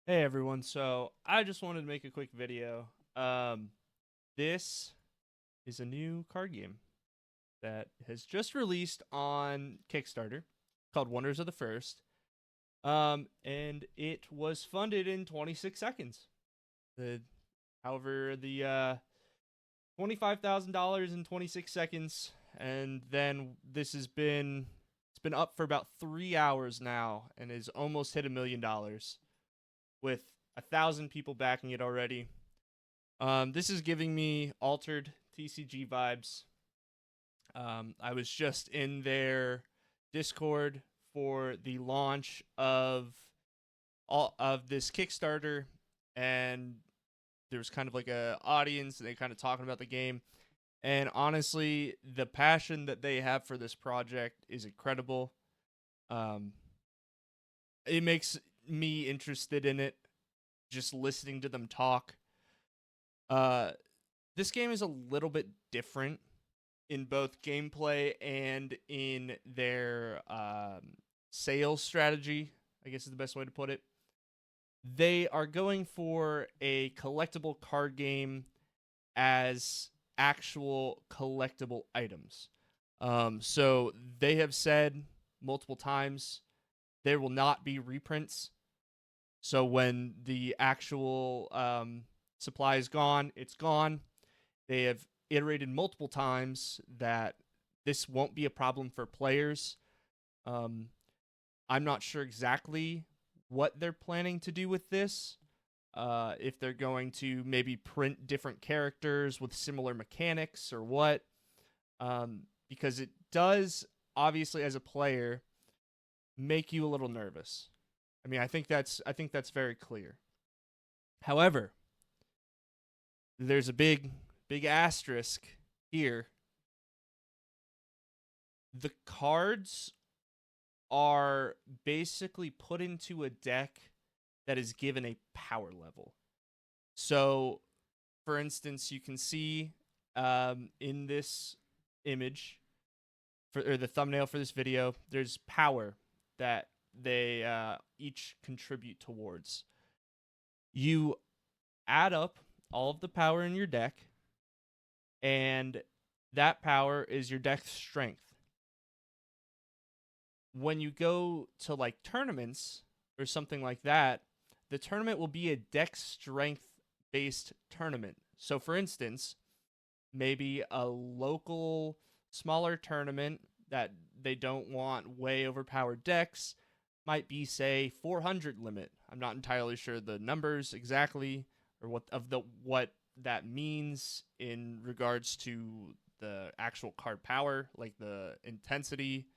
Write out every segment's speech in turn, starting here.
Hey everyone, so I just wanted to make a quick video. This is a new card game that has just released on Kickstarter called Wonders of the First. And it was funded in 26 seconds. The however the $25,000 in 26 seconds, and then it's been up for about 3 hours now and is almost hit $1 million with 1,000 people backing it already. This is giving me altered TCG vibes. I was just in their Discord for the launch of all of this Kickstarter, and there was kind of like a audience, and they kind of talking about the game. And honestly, the passion that they have for this project is incredible. Um, it makes me interested in it just listening to them talk. Uh, this game is a little bit different in both gameplay and in their sales strategy, I guess is the best way to put it. They are going for a collectible card game as actual collectible items. So they have said multiple times there will not be reprints. So when the actual supply is gone, it's gone. They have iterated multiple times that this won't be a problem for players. I'm not sure exactly what they're planning to do with this. If they're going to maybe print different characters with similar mechanics or what. Because it does, obviously, as a player, make you a little nervous. I mean, I think that's very clear. However, there's a big asterisk here. The cards are basically put into a deck that is given a power level. So, for instance, you can see in this image, or the thumbnail for this video, there's power that they each contribute towards. You add up all of the power in your deck, and that power is your deck strength. When you go to like tournaments or something like that, the tournament will be a deck strength based tournament. So, for instance, maybe a local smaller tournament that they don't want way overpowered decks might be, say, 400 limit. I'm not entirely sure the numbers exactly, or what that means in regards to the actual card power, like the intensity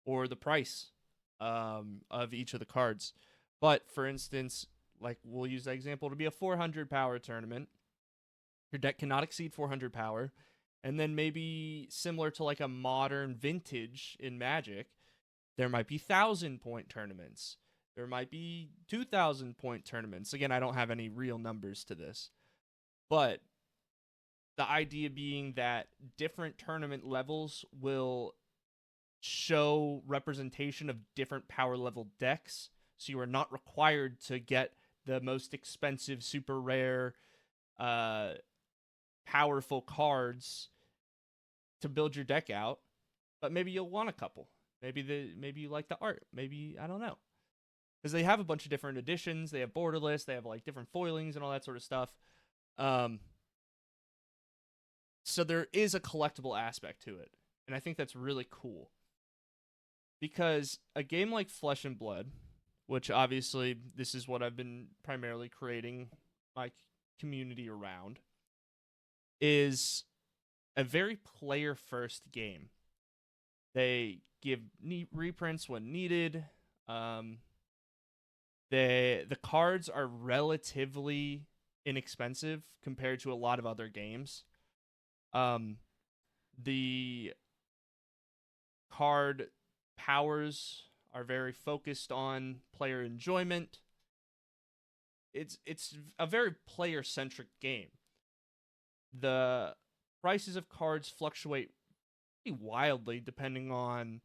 or the price of each of the cards. But for instance, like we'll use that example to be a 400 power tournament. Your deck cannot exceed 400 power. And then maybe similar to like a modern vintage in Magic, there might be 1,000-point tournaments. There might be 2,000-point tournaments. Again, I don't have any real numbers to this. But the idea being that different tournament levels will show representation of different power level decks. So you are not required to get the most expensive, super rare, powerful cards to build your deck out. But maybe you'll want a couple. Maybe you like the art. Maybe, I don't know. Because they have a bunch of different editions. They have borderless. They have like different foilings and all that sort of stuff. So there is a collectible aspect to it. And I think that's really cool. Because a game like Flesh and Blood, which obviously this is what I've been primarily creating my community around, is a very player-first game. They give reprints when needed. The cards are relatively inexpensive compared to a lot of other games. The card powers are very focused on player enjoyment. It's a very player-centric game. The prices of cards fluctuate pretty wildly depending on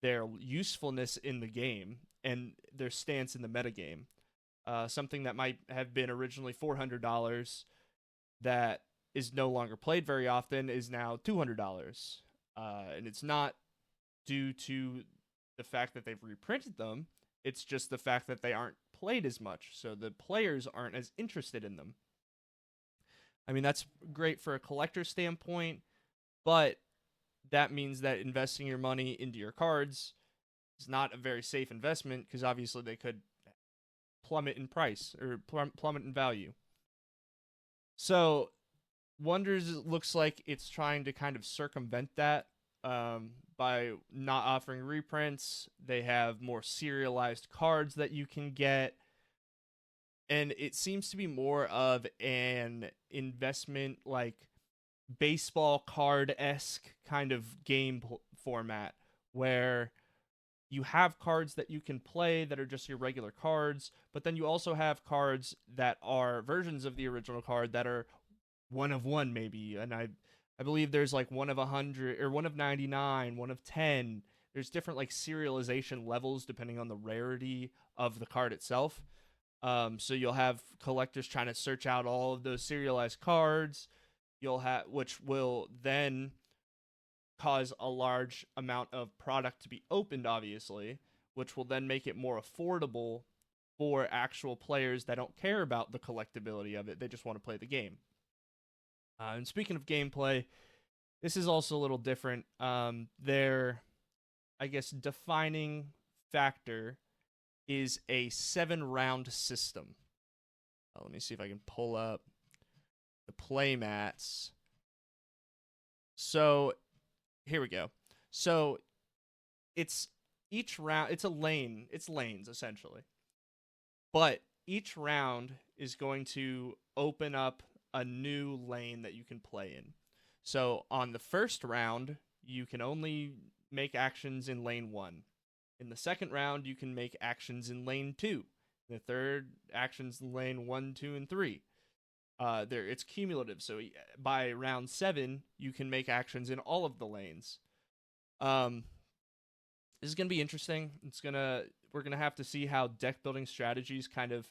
their usefulness in the game and their stance in the metagame. something that might have been originally $400 that is no longer played very often is now $200. And it's not due to the fact that they've reprinted them. It's just the fact that they aren't played as much, so the players aren't as interested in them. I mean, that's great for a collector standpoint, but that means that investing your money into your cards is not a very safe investment, because obviously they could plummet in price or plummet in value. So Wonders looks like it's trying to kind of circumvent that by not offering reprints. They have more serialized cards that you can get, and it seems to be more of an investment, like baseball card-esque kind of game format, where you have cards that you can play that are just your regular cards, but then you also have cards that are versions of the original card that are one of one, maybe. And I believe there's like one of 100 or one of 99, one of 10. There's different like serialization levels depending on the rarity of the card itself. So you'll have collectors trying to search out all of those serialized cards. You'll have, which will then cause a large amount of product to be opened, obviously, which will then make it more affordable for actual players that don't care about the collectability of it. They just want to play the game. And speaking of gameplay, this is also a little different. Their, I guess, defining factor is a 7-round system. Let me see if I can pull up the playmats. So here we go. So it's each round, it's lanes essentially. But each round is going to open up a new lane that you can play in. So on the first round, you can only make actions in lane 1. In the second round, you can make actions in lane 2. In the third, actions in lane 1, 2, and 3. It's cumulative. So by round 7, you can make actions in all of the lanes. This is going to be interesting. We're gonna have to see how deck building strategies kind of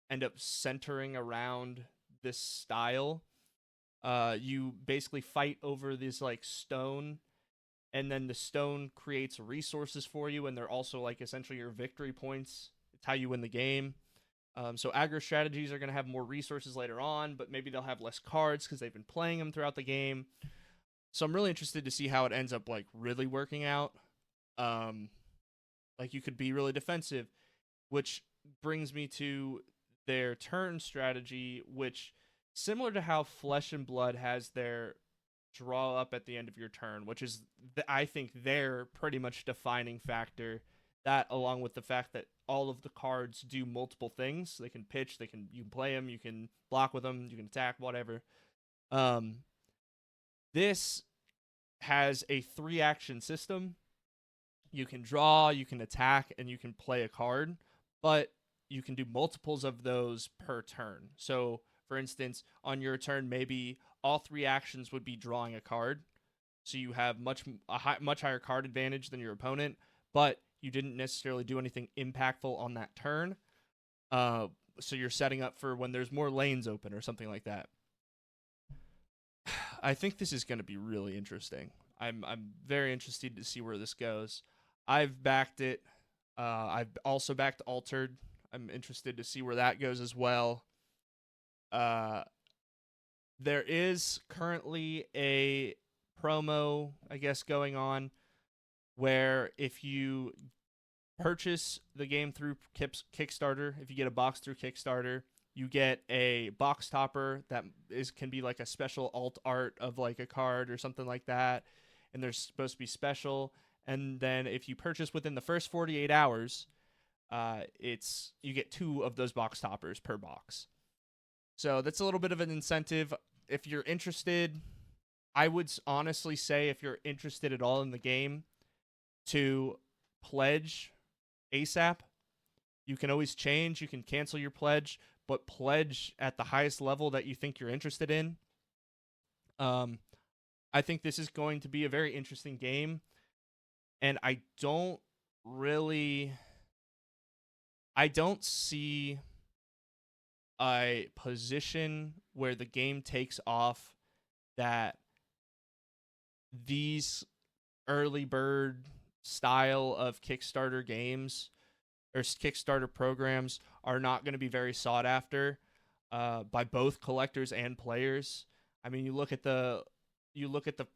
end up centering around this style. You basically fight over this like stone, and then the stone creates resources for you, and they're also like essentially your victory points. It's how you win the game. So aggro strategies are going to have more resources later on, but maybe they'll have less cards because they've been playing them throughout the game. So I'm really interested to see how it ends up like really working out. Like you could be really defensive, which brings me to their turn strategy, which similar to how Flesh and Blood has their draw up at the end of your turn, which is I think their pretty much defining factor. That, along with the fact that all of the cards do multiple things. They can pitch, you can play them, you can block with them, you can attack, whatever. This has a 3-action system. You can draw, you can attack, and you can play a card, but you can do multiples of those per turn. So, for instance, on your turn, maybe all 3 actions would be drawing a card. So you have much higher card advantage than your opponent, but you didn't necessarily do anything impactful on that turn. So you're setting up for when there's more lanes open or something like that. I think this is going to be really interesting. I'm very interested to see where this goes. I've backed it. I've also backed Altered. I'm interested to see where that goes as well. There is currently a promo, I guess, going on where if you purchase the game through Kickstarter, if you get a box through Kickstarter, you get a box topper that can be like a special alt art of like a card or something like that, and they're supposed to be special. And then if you purchase within the first 48 hours, you get 2 of those box toppers per box. So that's a little bit of an incentive. If you're interested, I would honestly say if you're interested at all in the game, to pledge ASAP. You can always change. You can cancel your pledge, but pledge at the highest level that you think you're interested in. I think this is going to be a very interesting game, and I I don't see a position where the game takes off that these early bird style of Kickstarter games or Kickstarter programs are not going to be very sought after by both collectors and players. I mean, you look at the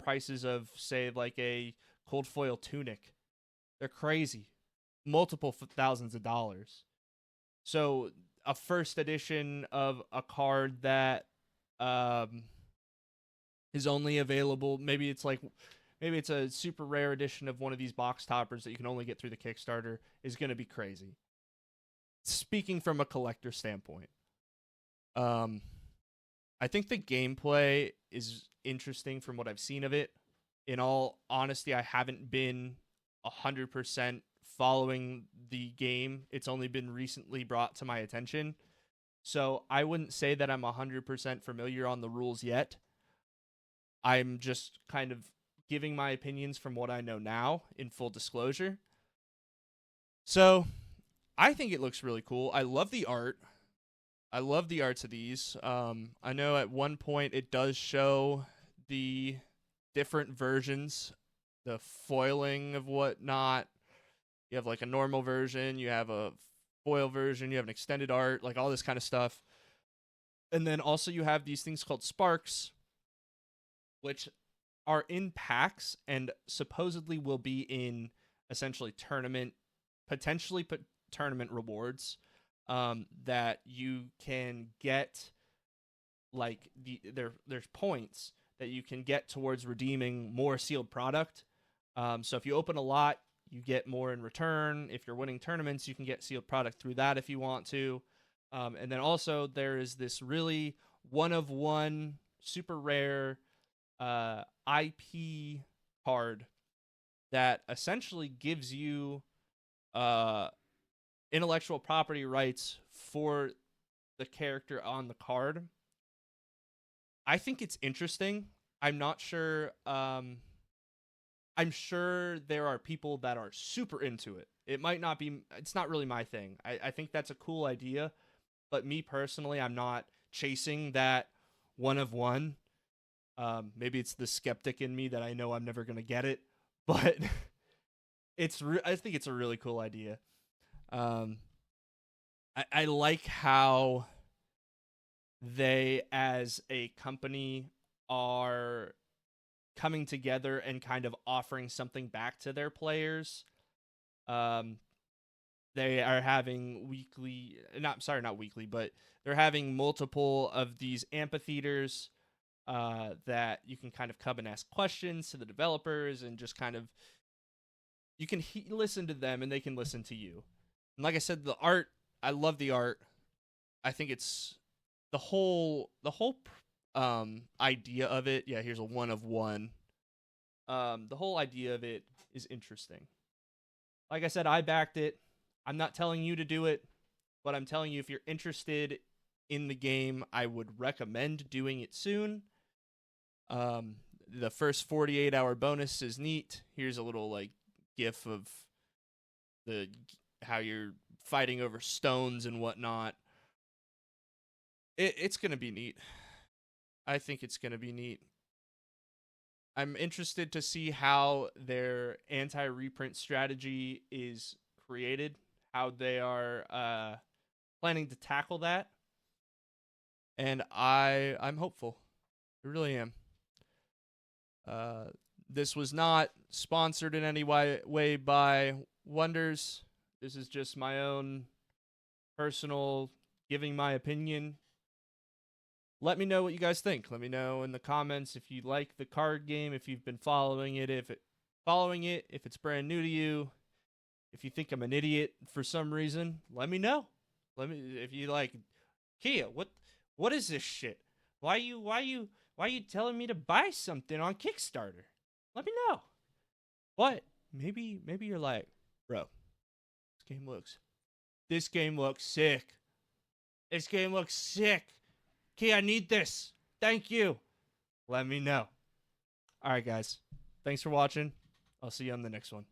prices of, say, like a cold foil tunic. They're crazy, multiple thousands of dollars. So a first edition of a card that is only available, maybe it's a super rare edition of one of these box toppers that you can only get through the Kickstarter, is going to be crazy. Speaking from a collector standpoint, I think the gameplay is interesting from what I've seen of it. In all honesty, I haven't been 100% following the game. It's only been recently brought to my attention. So I wouldn't say that I'm 100% familiar on the rules yet. I'm just kind of giving my opinions from what I know now, in full disclosure. So I think it looks really cool. I love the art. I love the arts of these. I know at one point it does show the different versions, the foiling of whatnot. You have like a normal version, you have a foil version, you have an extended art, like all this kind of stuff. And then also you have these things called sparks, which are in packs and supposedly will be in essentially potentially tournament rewards that you can get. Like there's points that you can get towards redeeming more sealed product. So if you open a lot, you get more in return. If you're winning tournaments, you can get sealed product through that if you want to. And then also there is this really one-of-one, super rare IP card that essentially gives you intellectual property rights for the character on the card. I think it's interesting. I'm not sure. I'm sure there are people that are super into it. It's not really my thing. I think that's a cool idea, but me personally, I'm not chasing that one of one. Maybe it's the skeptic in me that I know I'm never going to get it, but I think it's a really cool idea. I like how they, as a company, are coming together and kind of offering something back to their players. They are having not weekly, but they're having multiple of these amphitheaters that you can kind of come and ask questions to the developers, and just kind of, you can listen to them and they can listen to you. And like I said, the art, I love the art. I think it's the whole idea of it. Yeah, here's a one of one. The whole idea of it is interesting. Like I said, I backed it. I'm not telling you to do it, but I'm telling you, if you're interested in the game, I would recommend doing it soon. The first 48-hour bonus is neat. Here's a little like gif of how you're fighting over stones and whatnot. It's gonna be neat. I think it's gonna be neat. I'm interested to see how their anti-reprint strategy is created, how they are planning to tackle that, and I'm hopeful. I really am. This was not sponsored in any way by Wonders. This is just my own personal giving my opinion. Let me know what you guys think. Let me know in the comments if you like the card game, if you've been following it, if it's brand new to you, if you think I'm an idiot for some reason. Let me know. If you like, Kia, what is this shit? Why you telling me to buy something on Kickstarter? Let me know. But maybe you're like, bro, this game looks sick. This game looks sick. Key, I need this. Thank you. Let me know. All right, guys. Thanks for watching. I'll see you on the next one.